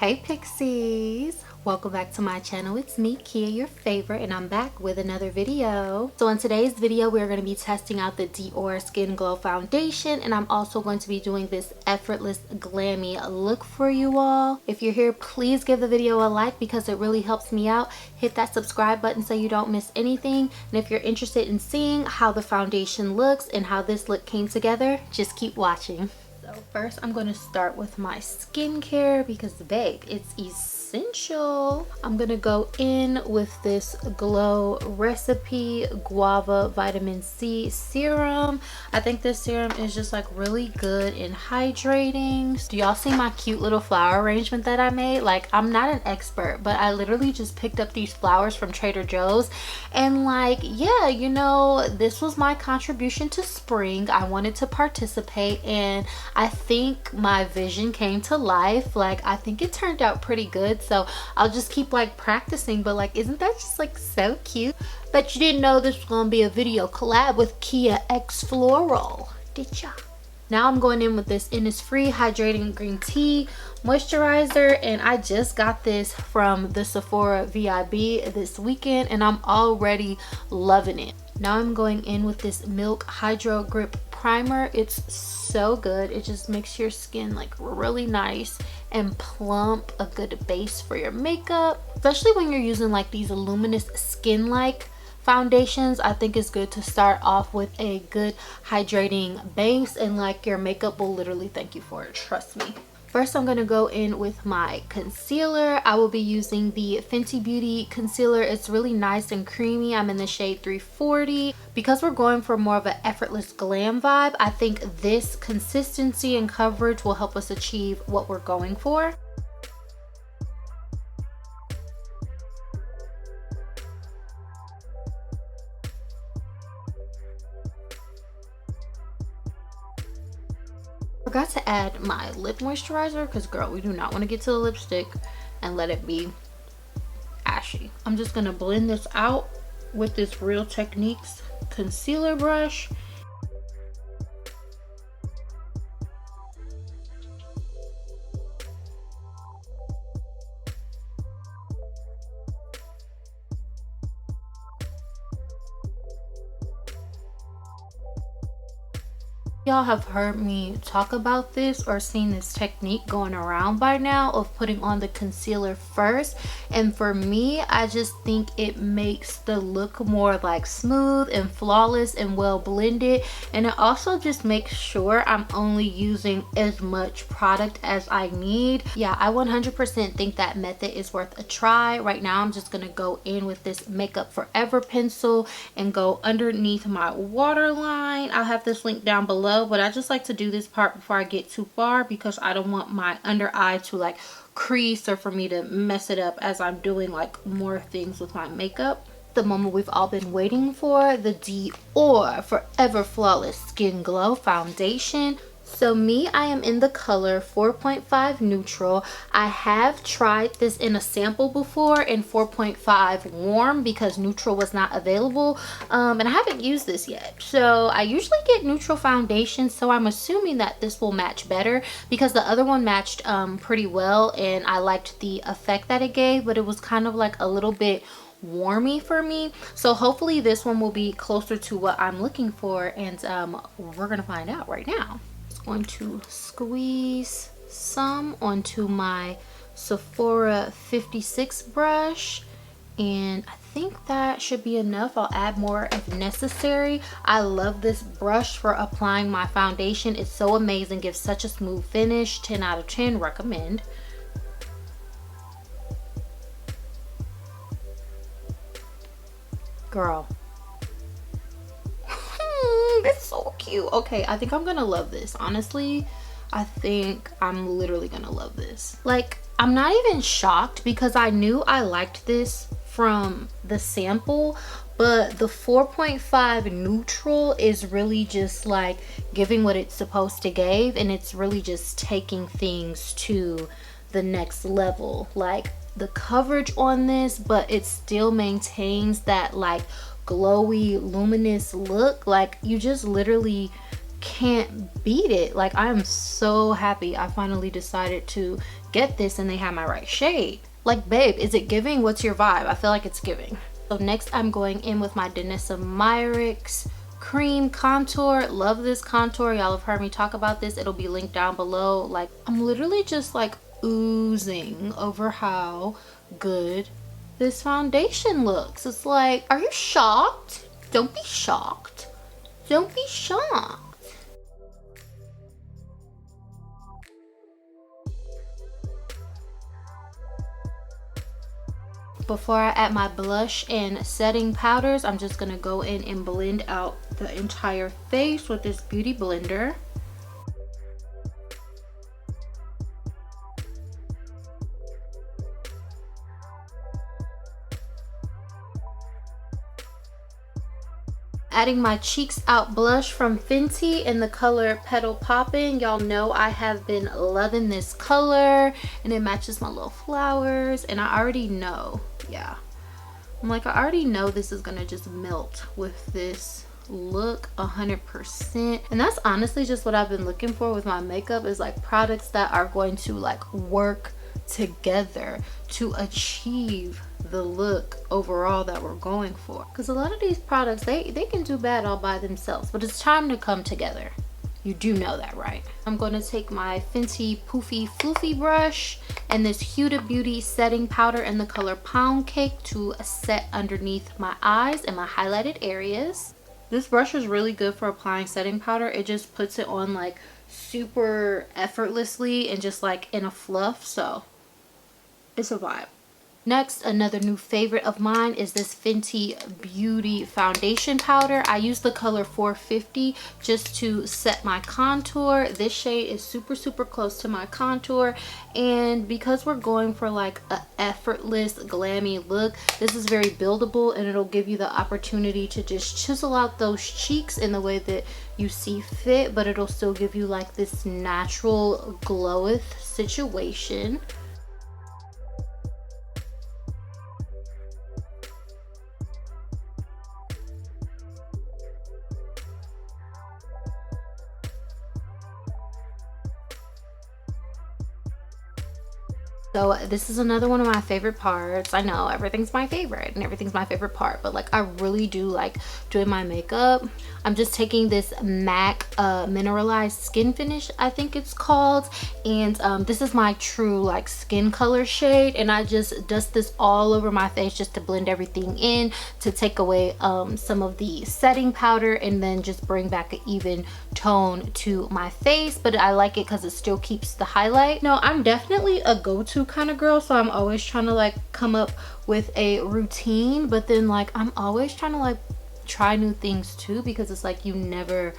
Hey Pixies! Welcome back to my channel. It's me, Kia, your favorite, and I'm back with another video. So in today's video, we're going to be testing out the Dior Skin Glow Foundation, and I'm also going to be doing this effortless glammy look for you all. If you're here, please give the video a like because it really helps me out. Hit that subscribe button so you don't miss anything. And if you're interested in seeing how the foundation looks and how this look came together, just keep watching. So first I'm going to start with my skincare because babe, it's essential. I'm going to go in with this Glow Recipe Guava Vitamin C Serum. I think this serum is just like really good and hydrating. Do y'all see my cute little flower arrangement that I made? Like, I'm not an expert, but I literally just picked up these flowers from Trader Joe's and like, yeah, you know, this was my contribution to spring. I wanted to participate and I think my vision came to life. Like, I think it turned out pretty good, so I'll just keep like practicing. But like, isn't that just like so cute? Bet you didn't know this was gonna be a video collab with Kia X Floral, did ya? Now I'm going in with this Innisfree Hydrating Green Tea Moisturizer, and I just got this from the Sephora VIB this weekend and I'm already loving it. Now I'm going in with this Milk Hydro Grip Primer. It's so good. It just makes your skin like really nice and plump, a good base for your makeup, especially when you're using like these luminous skin like foundations. I think it's good to start off with a good hydrating base, and like your makeup will literally thank you for it, trust me. First, I'm going to go in with my concealer. I will be using the Fenty Beauty concealer. It's really nice and creamy. I'm in the shade 340. Because we're going for more of an effortless glam vibe, I think this consistency and coverage will help us achieve what we're going for. Forgot to add my lip moisturizer because girl, we do not want to get to the lipstick and let it be ashy. I'm just gonna blend this out with this Real Techniques concealer brush. Y'all have heard me talk about this or seen this technique going around by now of putting on the concealer first, and for me, I just think it makes the look more like smooth and flawless and well blended, and it also just makes sure I'm only using as much product as I need. Yeah, I 100% think that method is worth a try. Right now I'm just gonna go in with this Makeup Forever pencil and go underneath my waterline. I'll have this link down below, but I just like to do this part before I get too far because I don't want my under eye to like crease or for me to mess it up as I'm doing like more things with my makeup. The moment we've all been waiting for, the Dior Forever Flawless Skin Glow Foundation. So me, I am in the color 4.5 neutral. I have tried this in a sample before in 4.5 warm because neutral was not available, and I haven't used this yet. So I usually get neutral foundation, so I'm assuming that this will match better because the other one matched pretty well and I liked the effect that it gave, but it was kind of like a little bit warmy for me. So hopefully this one will be closer to what I'm looking for, and we're gonna find out right now. Going to squeeze some onto my Sephora 56 brush, and I think that should be enough. I'll add more if necessary. I love this brush for applying my foundation. It's so amazing, gives such a smooth finish. 10 out of 10, recommend. Girl, it's so cute. Okay, I think I'm gonna love this. Honestly, I think I'm literally gonna love this. Like, I'm not even shocked because I knew I liked this from the sample, but the 4.5 neutral is really just like giving what it's supposed to give, and it's really just taking things to the next level. Like, the coverage on this, but it still maintains that like glowy luminous look. Like, you just literally can't beat it. Like, I am so happy I finally decided to get this and they have my right shade. Like, babe, is it giving? What's your vibe? I feel like it's giving. So next I'm going in with my Danessa Myricks cream contour. Love this contour. Y'all have heard me talk about this. It'll be linked down below. Like, I'm literally just like oozing over how good this foundation looks. It's like, are you shocked? Don't be shocked. Don't be shocked. Before I add my blush and setting powders, I'm just gonna go in and blend out the entire face with this beauty blender. Adding my Cheeks Out blush from Fenty in the color Petal Poppin'. Y'all know I have been loving this color and it matches my little flowers, and I already know, yeah, I'm like, I already know this is gonna just melt with this look 100%. And that's honestly just what I've been looking for with my makeup, is like products that are going to like work together to achieve the look overall that we're going for. Because a lot of these products, they can do bad all by themselves, but it's time to come together. You do know that, right? I'm going to take my Fenty Poofy Floofy brush and this Huda Beauty setting powder in the color Pound Cake to set underneath my eyes and my highlighted areas. This brush is really good for applying setting powder. It just puts it on like super effortlessly and just like in a fluff, so it's a vibe. Next, another new favorite of mine is this Fenty Beauty foundation powder. I use the color 450 just to set my contour. This shade is super close to my contour, and because we're going for like a effortless glammy look, this is very buildable and it'll give you the opportunity to just chisel out those cheeks in the way that you see fit, but it'll still give you like this natural gloweth situation. So this is another one of my favorite parts. I know everything's my favorite and everything's my favorite part, but like I really do like doing my makeup. I'm just taking this MAC mineralized skin finish, I think it's called, and this is my true like skin color shade, and I just dust this all over my face just to blend everything in, to take away some of the setting powder and then just bring back an even tone to my face. But I like it because it still keeps the highlight. No, I'm definitely a go-to kind of girl, so I'm always trying to like come up with a routine, but then like I'm always trying to like try new things too, because it's like you never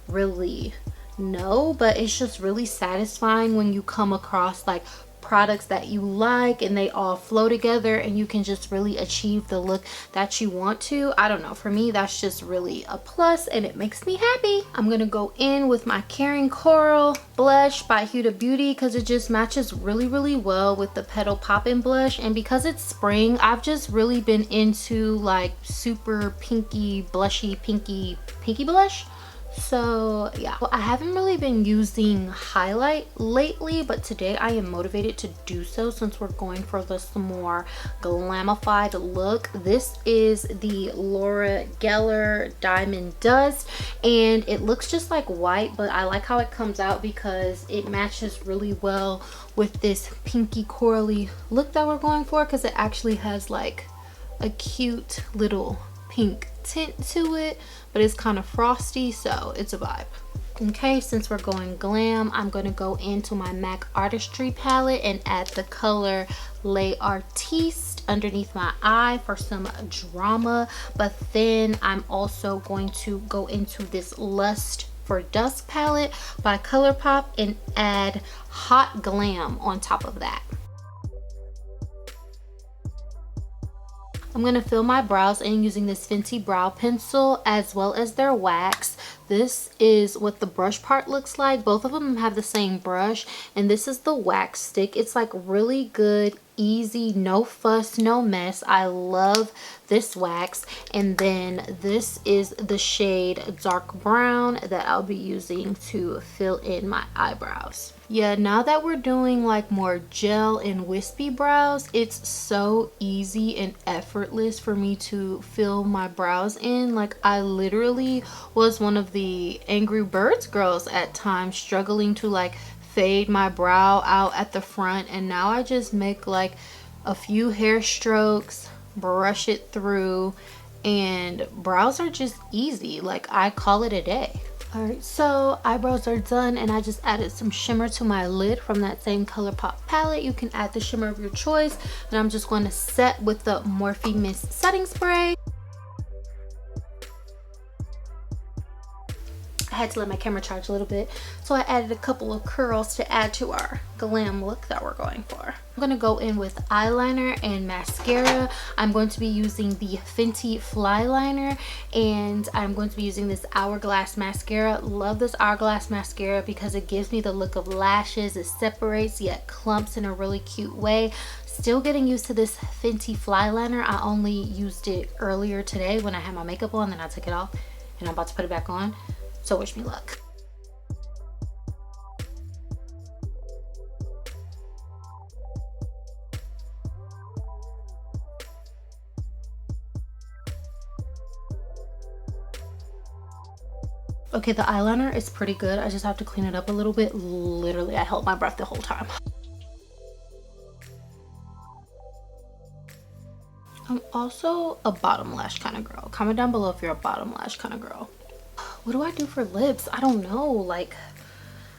really know, but it's just really satisfying when you come across like products that you like and they all flow together and you can just really achieve the look that you want to. I don't know, for me that's just really a plus and it makes me happy. I'm gonna go in with my Caring Coral blush by Huda Beauty because it just matches really well with the Petal Poppin' blush, and because it's spring, I've just really been into like super pinky blushy pinky blush. So yeah, well, I haven't really been using highlight lately, but today I am motivated to do so since we're going for this more glamified look. This is the Laura Geller Diamond Dust, and it looks just like white, but I like how it comes out because it matches really well with this pinky corally look that we're going for, because it actually has like a cute little pink tint to it, but it's kind of frosty, so it's a vibe. Okay, since we're going glam, I'm going to go into my MAC Artistry palette and add the color Les Artistes underneath my eye for some drama, but then I'm also going to go into this Lust for Dusk palette by ColourPop and add Hot Glam on top of that. I'm going to fill my brows in using this Fenty brow pencil as well as their wax. This is what the brush part looks like. Both of them have the same brush, and this is the wax stick. It's like really good easy, no fuss, no mess. I love this wax. And then this is the shade dark brown that I'll be using to fill in my eyebrows. Yeah, now that we're doing like more gel and wispy brows, it's so easy and effortless for me to fill my brows in. Like, I literally was one of the Angry Birds girls at times, struggling to like fade my brow out at the front, and now I just make like a few hair strokes, brush it through, and brows are just easy. Like, I call it a day. Alright, so eyebrows are done, and I just added some shimmer to my lid from that same ColourPop palette. You can add the shimmer of your choice, and I'm just going to set with the Morphe Mist setting spray. I had to let my camera charge a little bit, so I added a couple of curls to add to our glam look that we're going for. I'm going to go in with eyeliner and mascara. I'm going to be using the Fenty Fly Liner, and I'm going to be using this Hourglass mascara. Love this Hourglass mascara because it gives me the look of lashes. It separates yet clumps in a really cute way. Still getting used to this Fenty Fly Liner. I only used it earlier today when I had my makeup on, then I took it off, and I'm about to put it back on. So wish me luck. Okay, the eyeliner is pretty good. I just have to clean it up a little bit. Literally, I held my breath the whole time. I'm also a bottom lash kind of girl. Comment down below if you're a bottom lash kind of girl. What do I do for lips? I don't know. Like,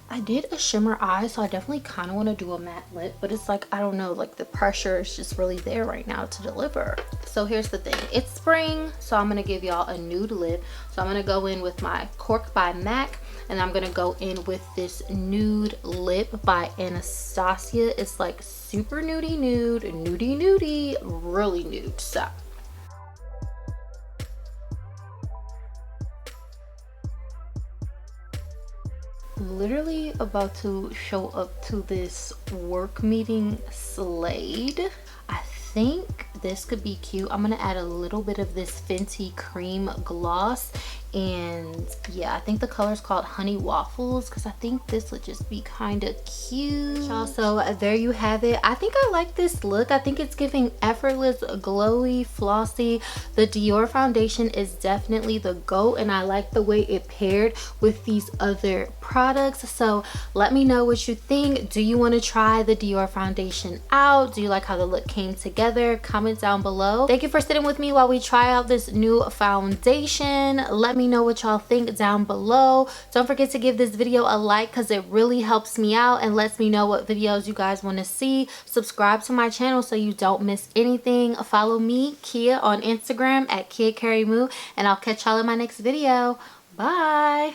I did a shimmer eye, so I definitely kind of want to do a matte lip, but it's like, I don't know, like the pressure is just really there right now to deliver. So here's the thing, it's spring, so I'm gonna give y'all a nude lip. So I'm gonna go in with my Cork by MAC, and I'm gonna go in with this nude lip by Anastasia. It's like super nudie nude, nudie nudie, really nude. So literally about to show up to this work meeting slayed. I think this could be cute. I'm gonna add a little bit of this Fenty cream gloss, and yeah, I think the color is called Honey Waffles because I think this would just be kind of cute. So there you have it. I think I like this look. I think it's giving effortless, glowy, flossy. The Dior foundation is definitely the GOAT, and I like the way it paired with these other products. So let me know what you think. Do you want to try the Dior foundation out? Do you like how the look came together? Comment down below. Thank you for sitting with me while we try out this new foundation. Let me know what y'all think down below. Don't forget to give this video a like because it really helps me out and lets me know what videos you guys want to see. Subscribe to my channel so you don't miss anything. Follow me, Kia, on Instagram at KiaCarrieMoo, and I'll catch y'all in my next video. Bye.